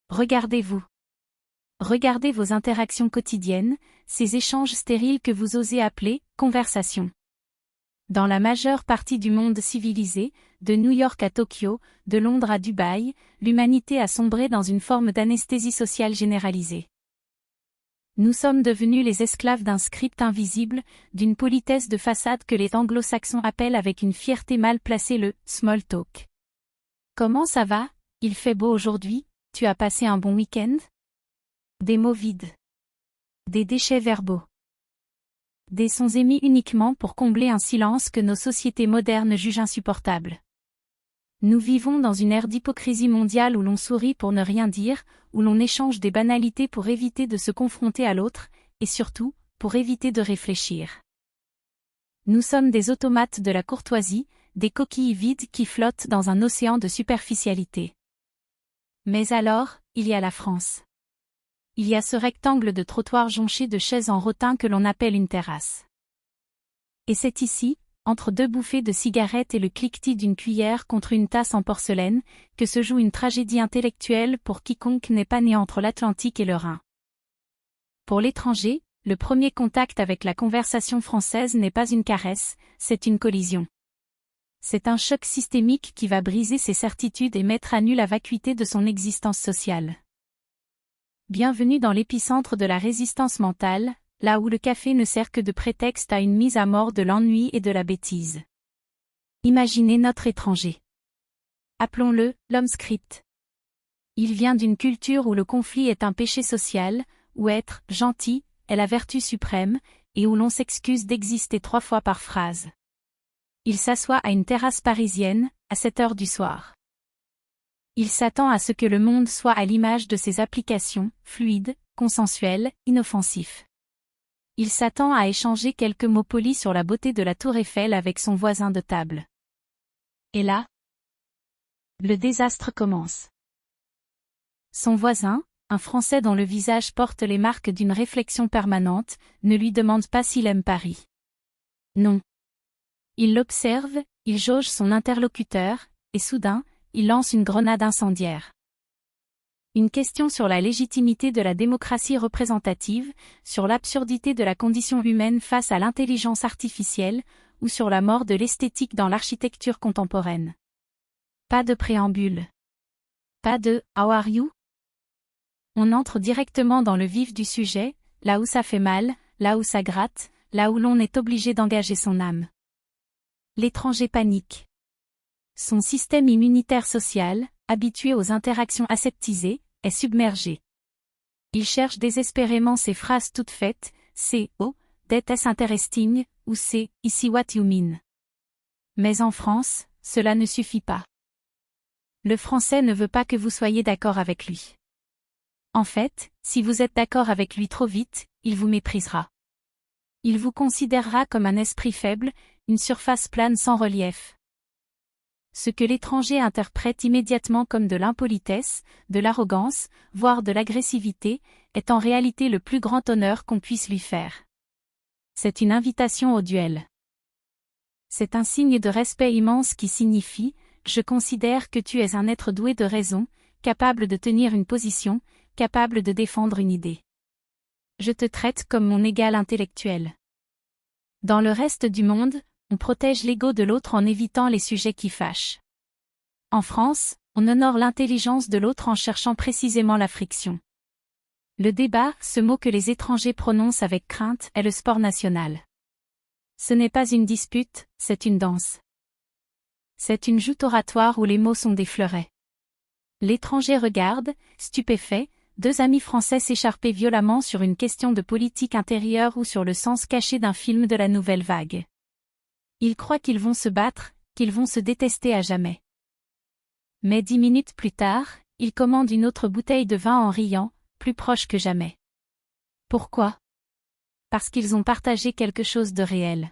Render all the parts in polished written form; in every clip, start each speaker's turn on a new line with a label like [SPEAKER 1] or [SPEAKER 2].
[SPEAKER 1] Regardez-vous. Regardez vos interactions quotidiennes, ces échanges stériles que vous osez appeler « conversations ». Dans la majeure partie du monde civilisé, de New York à Tokyo, de Londres à Dubaï, l'humanité a sombré dans une forme d'anesthésie sociale généralisée. Nous sommes devenus les esclaves d'un script invisible, d'une politesse de façade que les anglo-saxons appellent avec une fierté mal placée le « small talk ». Comment ça va? Il fait beau aujourd'hui, tu as passé un bon week-end? Des mots vides. Des déchets verbaux. Des sons émis uniquement pour combler un silence que nos sociétés modernes jugent insupportable. Nous vivons dans une ère d'hypocrisie mondiale où l'on sourit pour ne rien dire, où l'on échange des banalités pour éviter de se confronter à l'autre, et surtout, pour éviter de réfléchir. Nous sommes des automates de la courtoisie, des coquilles vides qui flottent dans un océan de superficialité. Mais alors, il y a la France. Il y a ce rectangle de trottoir jonché de chaises en rotin que l'on appelle une terrasse. Et c'est ici, entre deux bouffées de cigarettes et le cliquetis d'une cuillère contre une tasse en porcelaine, que se joue une tragédie intellectuelle pour quiconque n'est pas né entre l'Atlantique et le Rhin. Pour l'étranger, le premier contact avec la conversation française n'est pas une caresse, c'est une collision. C'est un choc systémique qui va briser ses certitudes et mettre à nu la vacuité de son existence sociale. Bienvenue dans l'épicentre de la résistance mentale, là où le café ne sert que de prétexte à une mise à mort de l'ennui et de la bêtise. Imaginez notre étranger. Appelons-le l'homme script. Il vient d'une culture où le conflit est un péché social, où être gentil est la vertu suprême, et où l'on s'excuse d'exister 3 fois par phrase. Il s'assoit à une terrasse parisienne, à 7 heures du soir. Il s'attend à ce que le monde soit à l'image de ses applications, fluide, consensuel, inoffensif. Il s'attend à échanger quelques mots polis sur la beauté de la tour Eiffel avec son voisin de table. Et là, le désastre commence. Son voisin, un Français dont le visage porte les marques d'une réflexion permanente, ne lui demande pas s'il aime Paris. Non. Il l'observe, il jauge son interlocuteur, et soudain, il lance une grenade incendiaire. Une question sur la légitimité de la démocratie représentative, sur l'absurdité de la condition humaine face à l'intelligence artificielle, ou sur la mort de l'esthétique dans l'architecture contemporaine. Pas de préambule. Pas de « How are you ?» On entre directement dans le vif du sujet, là où ça fait mal, là où ça gratte, là où l'on est obligé d'engager son âme. L'étranger panique. Son système immunitaire social, habitué aux interactions aseptisées, est submergé. Il cherche désespérément ces phrases toutes faites, c'est « Oh, that is interesting » ou c'est « I see what you mean ». Mais en France, cela ne suffit pas. Le français ne veut pas que vous soyez d'accord avec lui. En fait, si vous êtes d'accord avec lui trop vite, il vous méprisera. Il vous considérera comme un esprit faible, une surface plane sans relief. Ce que l'étranger interprète immédiatement comme de l'impolitesse, de l'arrogance, voire de l'agressivité, est en réalité le plus grand honneur qu'on puisse lui faire. C'est une invitation au duel. C'est un signe de respect immense qui signifie « Je considère que tu es un être doué de raison, capable de tenir une position, capable de défendre une idée. Je te traite comme mon égal intellectuel. » Dans le reste du monde, on protège l'ego de l'autre en évitant les sujets qui fâchent. En France, on honore l'intelligence de l'autre en cherchant précisément la friction. Le débat, ce mot que les étrangers prononcent avec crainte, est le sport national. Ce n'est pas une dispute, c'est une danse. C'est une joute oratoire où les mots sont des fleurets. L'étranger regarde, stupéfait, 2 amis français s'écharper violemment sur une question de politique intérieure ou sur le sens caché d'un film de la nouvelle vague. Ils croient qu'ils vont se battre, qu'ils vont se détester à jamais. Mais 10 minutes plus tard, ils commandent une autre bouteille de vin en riant, plus proches que jamais. Pourquoi? Parce qu'ils ont partagé quelque chose de réel.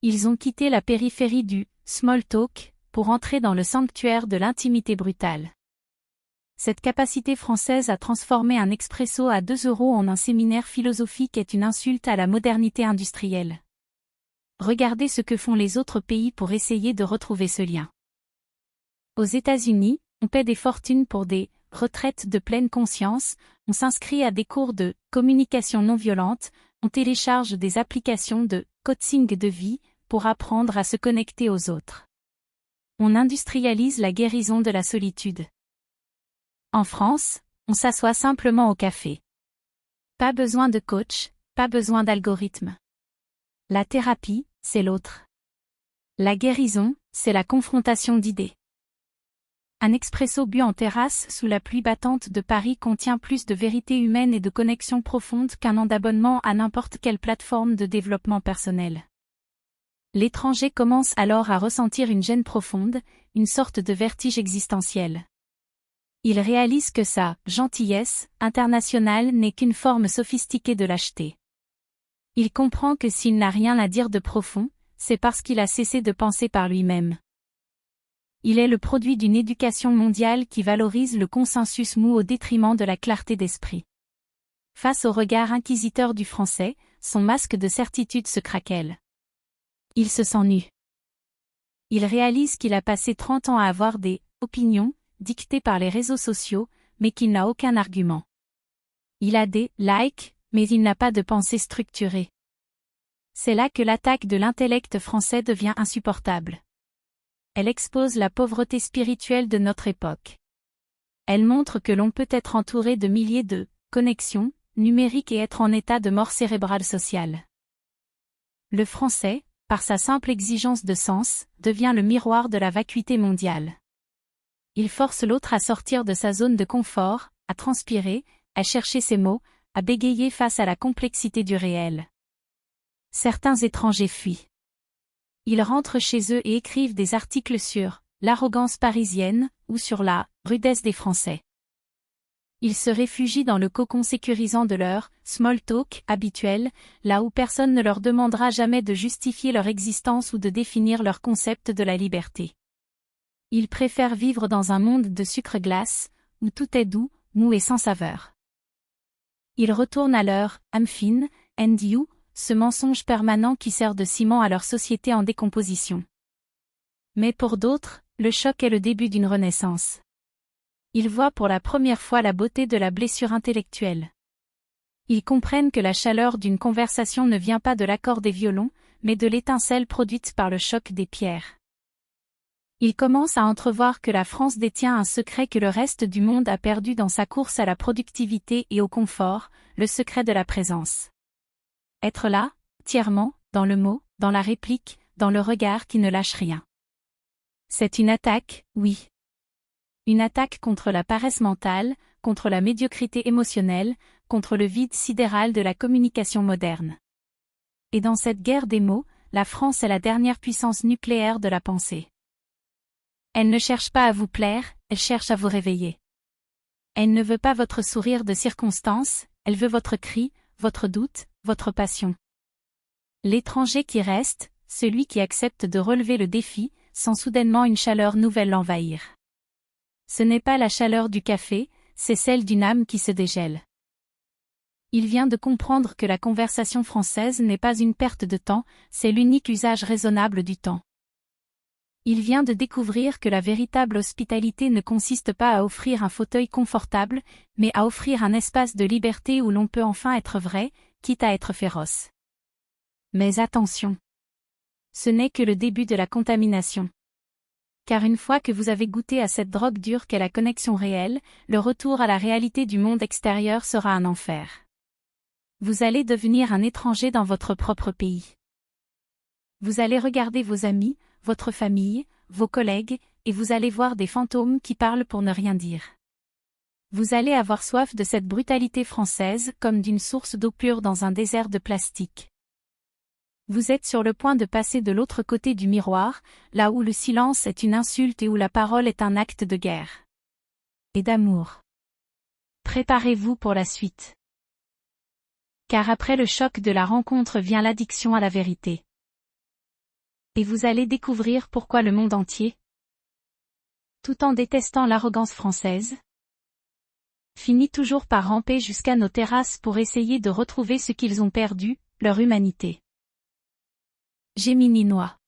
[SPEAKER 1] Ils ont quitté la périphérie du « small talk » pour entrer dans le sanctuaire de l'intimité brutale. Cette capacité française à transformer un expresso à 2 € en un séminaire philosophique est une insulte à la modernité industrielle. Regardez ce que font les autres pays pour essayer de retrouver ce lien. Aux États-Unis, on paie des fortunes pour des retraite de pleine conscience, on s'inscrit à des cours de communication non violente, on télécharge des applications de coaching de vie pour apprendre à se connecter aux autres. On industrialise la guérison de la solitude. En France, on s'assoit simplement au café. Pas besoin de coach, pas besoin d'algorithme. La thérapie, c'est l'autre. La guérison, c'est la confrontation d'idées. Un expresso bu en terrasse sous la pluie battante de Paris contient plus de vérité humaine et de connexion profonde qu'un an d'abonnement à n'importe quelle plateforme de développement personnel. L'étranger commence alors à ressentir une gêne profonde, une sorte de vertige existentiel. Il réalise que sa gentillesse internationale n'est qu'une forme sophistiquée de lâcheté. Il comprend que s'il n'a rien à dire de profond, c'est parce qu'il a cessé de penser par lui-même. Il est le produit d'une éducation mondiale qui valorise le consensus mou au détriment de la clarté d'esprit. Face au regard inquisiteur du français, son masque de certitude se craquelle. Il se sent nu. Il réalise qu'il a passé 30 ans à avoir des opinions dictées par les réseaux sociaux, mais qu'il n'a aucun argument. Il a des likes, mais il n'a pas de pensée structurée. C'est là que l'attaque de l'intellect français devient insupportable. Elle expose la pauvreté spirituelle de notre époque. Elle montre que l'on peut être entouré de milliers de connexions numériques et être en état de mort cérébrale sociale. Le français, par sa simple exigence de sens, devient le miroir de la vacuité mondiale. Il force l'autre à sortir de sa zone de confort, à transpirer, à chercher ses mots, à bégayer face à la complexité du réel. Certains étrangers fuient. Ils rentrent chez eux et écrivent des articles sur l'arrogance parisienne ou sur la rudesse des Français. Ils se réfugient dans le cocon sécurisant de leur small talk habituel, là où personne ne leur demandera jamais de justifier leur existence ou de définir leur concept de la liberté. Ils préfèrent vivre dans un monde de sucre-glace, où tout est doux, mou et sans saveur. Ils retournent à leur « I'm fine, and you », ce mensonge permanent qui sert de ciment à leur société en décomposition. Mais pour d'autres, le choc est le début d'une renaissance. Ils voient pour la première fois la beauté de la blessure intellectuelle. Ils comprennent que la chaleur d'une conversation ne vient pas de l'accord des violons, mais de l'étincelle produite par le choc des pierres. Ils commencent à entrevoir que la France détient un secret que le reste du monde a perdu dans sa course à la productivité et au confort, le secret de la présence. Être là, entièrement, dans le mot, dans la réplique, dans le regard qui ne lâche rien. C'est une attaque, oui. Une attaque contre la paresse mentale, contre la médiocrité émotionnelle, contre le vide sidéral de la communication moderne. Et dans cette guerre des mots, la France est la dernière puissance nucléaire de la pensée. Elle ne cherche pas à vous plaire, elle cherche à vous réveiller. Elle ne veut pas votre sourire de circonstance, elle veut votre cri, votre doute, votre passion. L'étranger qui reste, celui qui accepte de relever le défi, sans soudainement une chaleur nouvelle l'envahir. Ce n'est pas la chaleur du café, c'est celle d'une âme qui se dégèle. Il vient de comprendre que la conversation française n'est pas une perte de temps, c'est l'unique usage raisonnable du temps. Il vient de découvrir que la véritable hospitalité ne consiste pas à offrir un fauteuil confortable, mais à offrir un espace de liberté où l'on peut enfin être vrai, quitte à être féroce. Mais attention! Ce n'est que le début de la contamination. Car une fois que vous avez goûté à cette drogue dure qu'est la connexion réelle, le retour à la réalité du monde extérieur sera un enfer. Vous allez devenir un étranger dans votre propre pays. Vous allez regarder vos amis, votre famille, vos collègues, et vous allez voir des fantômes qui parlent pour ne rien dire. Vous allez avoir soif de cette brutalité française comme d'une source d'eau pure dans un désert de plastique. Vous êtes sur le point de passer de l'autre côté du miroir, là où le silence est une insulte et où la parole est un acte de guerre. Et d'amour. Préparez-vous pour la suite. Car après le choc de la rencontre vient l'addiction à la vérité. Et vous allez découvrir pourquoi le monde entier, tout en détestant l'arrogance française, finit toujours par ramper jusqu'à nos terrasses pour essayer de retrouver ce qu'ils ont perdu, leur humanité. Gémininois.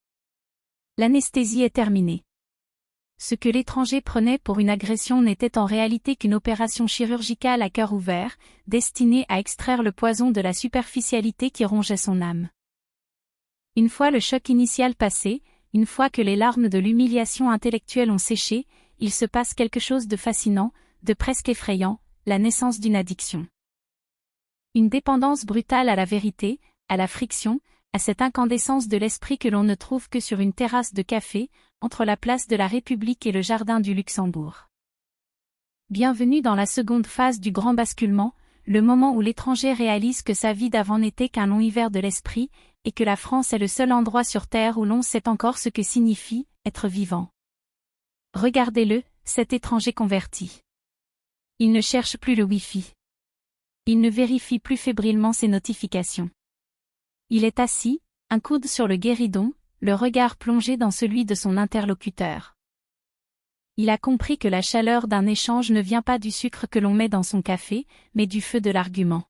[SPEAKER 1] L'anesthésie est terminée. Ce que l'étranger prenait pour une agression n'était en réalité qu'une opération chirurgicale à cœur ouvert, destinée à extraire le poison de la superficialité qui rongeait son âme. Une fois le choc initial passé, une fois que les larmes de l'humiliation intellectuelle ont séché, il se passe quelque chose de fascinant, de presque effrayant, la naissance d'une addiction. Une dépendance brutale à la vérité, à la friction, à cette incandescence de l'esprit que l'on ne trouve que sur une terrasse de café, entre la place de la République et le jardin du Luxembourg. Bienvenue dans la seconde phase du grand basculement, le moment où l'étranger réalise que sa vie d'avant n'était qu'un long hiver de l'esprit, et que la France est le seul endroit sur Terre où l'on sait encore ce que signifie être vivant. Regardez-le, cet étranger converti. Il ne cherche plus le Wi-Fi. Il ne vérifie plus fébrilement ses notifications. Il est assis, un coude sur le guéridon, le regard plongé dans celui de son interlocuteur. Il a compris que la chaleur d'un échange ne vient pas du sucre que l'on met dans son café, mais du feu de l'argument.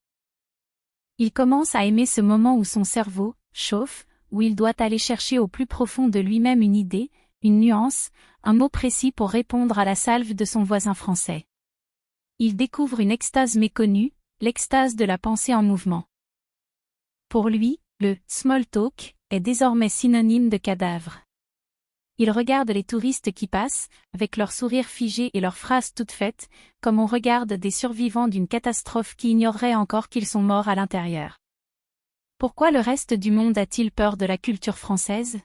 [SPEAKER 1] Il commence à aimer ce moment où son cerveau chauffe, où il doit aller chercher au plus profond de lui-même une idée, une nuance, un mot précis pour répondre à la salve de son voisin français. Il découvre une extase méconnue, l'extase de la pensée en mouvement. Pour lui, le « small talk » est désormais synonyme de cadavre. Il regarde les touristes qui passent, avec leurs sourires figés et leurs phrases toutes faites, comme on regarde des survivants d'une catastrophe qui ignoreraient encore qu'ils sont morts à l'intérieur. Pourquoi le reste du monde a-t-il peur de la culture française?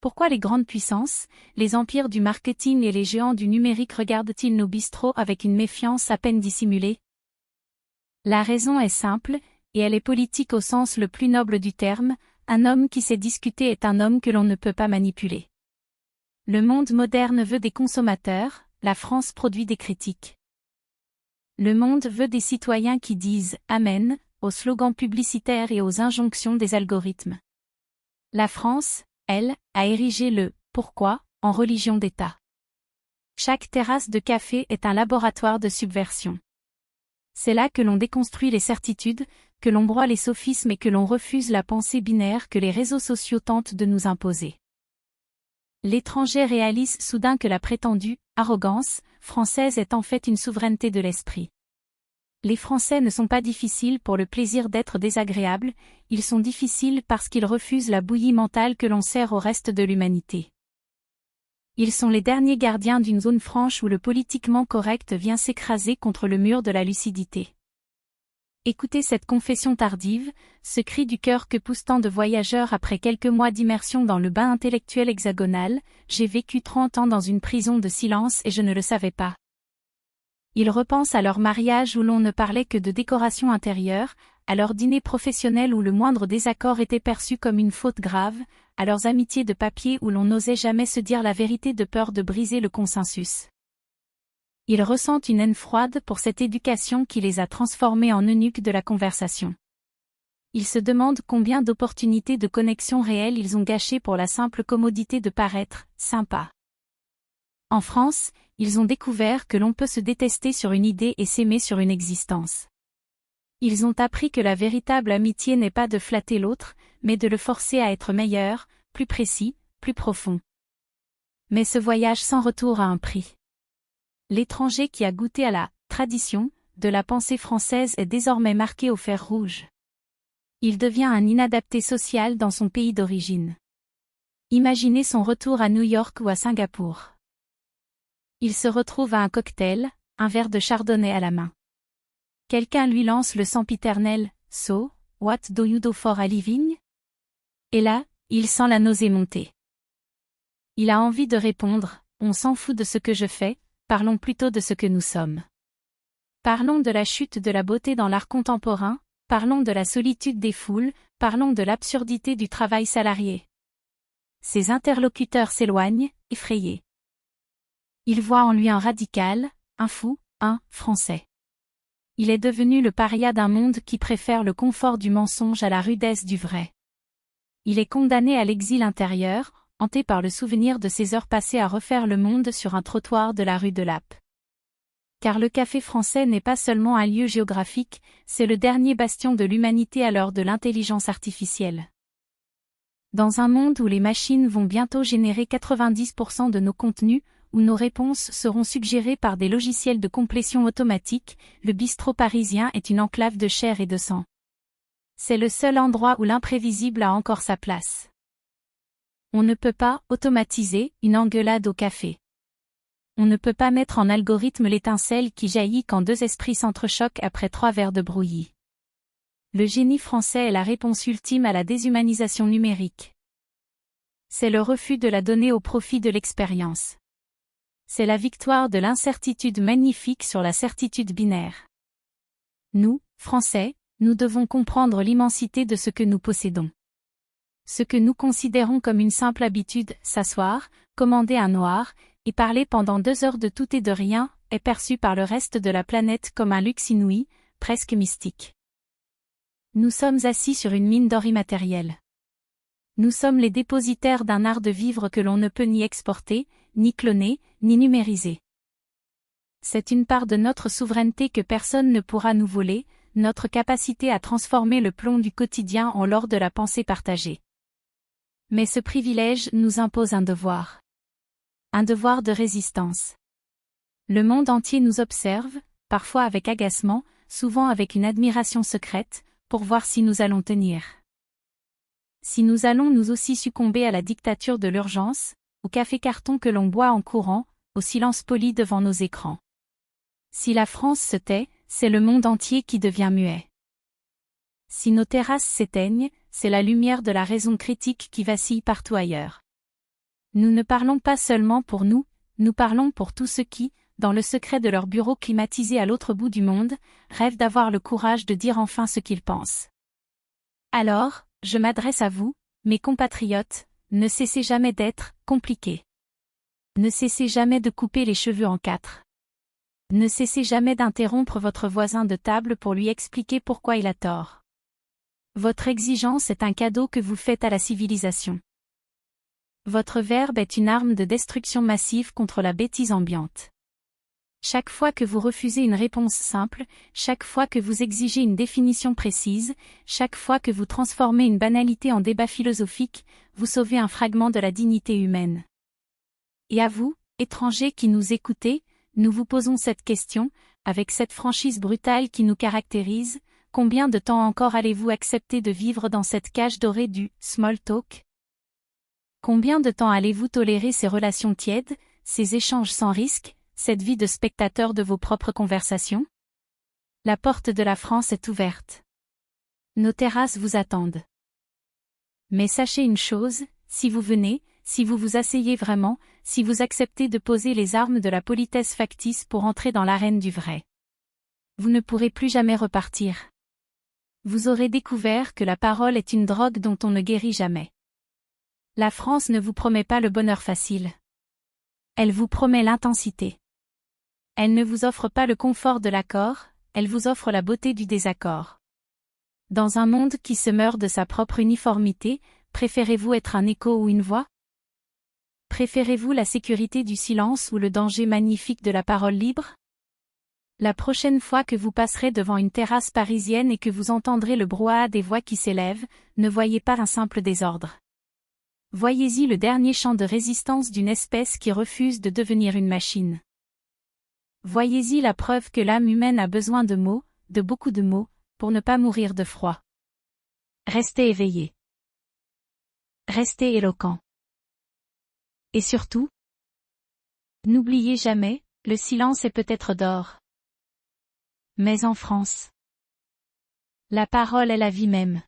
[SPEAKER 1] Pourquoi les grandes puissances, les empires du marketing et les géants du numérique regardent-ils nos bistrots avec une méfiance à peine dissimulée? La raison est simple, et elle est politique au sens le plus noble du terme, un homme qui sait discuter est un homme que l'on ne peut pas manipuler. Le monde moderne veut des consommateurs, la France produit des critiques. Le monde veut des citoyens qui disent « Amen » aux slogans publicitaires et aux injonctions des algorithmes. La France, elle, a érigé le « pourquoi » en religion d'État. Chaque terrasse de café est un laboratoire de subversion. C'est là que l'on déconstruit les certitudes, que l'on broie les sophismes et que l'on refuse la pensée binaire que les réseaux sociaux tentent de nous imposer. L'étranger réalise soudain que la prétendue « arrogance » française est en fait une souveraineté de l'esprit. Les Français ne sont pas difficiles pour le plaisir d'être désagréables, ils sont difficiles parce qu'ils refusent la bouillie mentale que l'on sert au reste de l'humanité. Ils sont les derniers gardiens d'une zone franche où le politiquement correct vient s'écraser contre le mur de la lucidité. Écoutez cette confession tardive, ce cri du cœur que poussent tant de voyageurs après quelques mois d'immersion dans le bain intellectuel hexagonal, j'ai vécu 30 ans dans une prison de silence et je ne le savais pas. Ils repensent à leur mariage où l'on ne parlait que de décoration intérieure, à leur dîner professionnel où le moindre désaccord était perçu comme une faute grave, à leurs amitiés de papier où l'on n'osait jamais se dire la vérité de peur de briser le consensus. Ils ressentent une haine froide pour cette éducation qui les a transformés en eunuques de la conversation. Ils se demandent combien d'opportunités de connexion réelle ils ont gâchées pour la simple commodité de paraître « sympa ». En France, ils ont découvert que l'on peut se détester sur une idée et s'aimer sur une existence. Ils ont appris que la véritable amitié n'est pas de flatter l'autre, mais de le forcer à être meilleur, plus précis, plus profond. Mais ce voyage sans retour a un prix. L'étranger qui a goûté à la tradition de la pensée française est désormais marqué au fer rouge. Il devient un inadapté social dans son pays d'origine. Imaginez son retour à New York ou à Singapour. Il se retrouve à un cocktail, un verre de chardonnay à la main. Quelqu'un lui lance le sempiternel « So, what do you do for a living ?» Et là, il sent la nausée monter. Il a envie de répondre « On s'en fout de ce que je fais, parlons plutôt de ce que nous sommes. » Parlons de la chute de la beauté dans l'art contemporain, parlons de la solitude des foules, parlons de l'absurdité du travail salarié. Ses interlocuteurs s'éloignent, effrayés. Ils voient en lui un radical, un fou, un Français. Il est devenu le paria d'un monde qui préfère le confort du mensonge à la rudesse du vrai. Il est condamné à l'exil intérieur, hanté par le souvenir de ses heures passées à refaire le monde sur un trottoir de la rue de Lappe. Car le café français n'est pas seulement un lieu géographique, c'est le dernier bastion de l'humanité à l'heure de l'intelligence artificielle. Dans un monde où les machines vont bientôt générer 90% de nos contenus, où nos réponses seront suggérées par des logiciels de complétion automatique, le bistrot parisien est une enclave de chair et de sang. C'est le seul endroit où l'imprévisible a encore sa place. On ne peut pas automatiser une engueulade au café. On ne peut pas mettre en algorithme l'étincelle qui jaillit quand deux esprits s'entrechoquent après 3 verres de brouillis. Le génie français est la réponse ultime à la déshumanisation numérique. C'est le refus de la donnée au profit de l'expérience. C'est la victoire de l'incertitude magnifique sur la certitude binaire. Nous, Français, nous devons comprendre l'immensité de ce que nous possédons. Ce que nous considérons comme une simple habitude, s'asseoir, commander un noir, et parler pendant 2 heures de tout et de rien, est perçu par le reste de la planète comme un luxe inouï, presque mystique. Nous sommes assis sur une mine d'or immatériel. Nous sommes les dépositaires d'un art de vivre que l'on ne peut ni exporter, ni cloner, ni numériser. C'est une part de notre souveraineté que personne ne pourra nous voler, notre capacité à transformer le plomb du quotidien en l'or de la pensée partagée. Mais ce privilège nous impose un devoir. Un devoir de résistance. Le monde entier nous observe, parfois avec agacement, souvent avec une admiration secrète, pour voir si nous allons tenir. Si nous allons nous aussi succomber à la dictature de l'urgence, au café-carton que l'on boit en courant, au silence poli devant nos écrans. Si la France se tait, c'est le monde entier qui devient muet. Si nos terrasses s'éteignent, c'est la lumière de la raison critique qui vacille partout ailleurs. Nous ne parlons pas seulement pour nous, nous parlons pour tous ceux qui, dans le secret de leur bureau climatisé à l'autre bout du monde, rêvent d'avoir le courage de dire enfin ce qu'ils pensent. Alors, je m'adresse à vous, mes compatriotes, ne cessez jamais d'être compliqués. Ne cessez jamais de couper les cheveux en 4. Ne cessez jamais d'interrompre votre voisin de table pour lui expliquer pourquoi il a tort. Votre exigence est un cadeau que vous faites à la civilisation. Votre verbe est une arme de destruction massive contre la bêtise ambiante. Chaque fois que vous refusez une réponse simple, chaque fois que vous exigez une définition précise, chaque fois que vous transformez une banalité en débat philosophique, vous sauvez un fragment de la dignité humaine. Et à vous, étrangers qui nous écoutez, nous vous posons cette question, avec cette franchise brutale qui nous caractérise, combien de temps encore allez-vous accepter de vivre dans cette cage dorée du « small talk » ? Combien de temps allez-vous tolérer ces relations tièdes, ces échanges sans risque, cette vie de spectateur de vos propres conversations ? La porte de la France est ouverte. Nos terrasses vous attendent. Mais sachez une chose, si vous venez, si vous vous asseyez vraiment, si vous acceptez de poser les armes de la politesse factice pour entrer dans l'arène du vrai, vous ne pourrez plus jamais repartir. Vous aurez découvert que la parole est une drogue dont on ne guérit jamais. La France ne vous promet pas le bonheur facile. Elle vous promet l'intensité. Elle ne vous offre pas le confort de l'accord, elle vous offre la beauté du désaccord. Dans un monde qui se meurt de sa propre uniformité, préférez-vous être un écho ou une voix ? Préférez-vous la sécurité du silence ou le danger magnifique de la parole libre ? La prochaine fois que vous passerez devant une terrasse parisienne et que vous entendrez le brouhaha des voix qui s'élèvent, ne voyez pas un simple désordre. Voyez-y le dernier chant de résistance d'une espèce qui refuse de devenir une machine. Voyez-y la preuve que l'âme humaine a besoin de mots, de beaucoup de mots, pour ne pas mourir de froid. Restez éveillés. Restez éloquents. Et surtout, n'oubliez jamais, le silence est peut-être d'or. Mais en France, la parole est la vie même.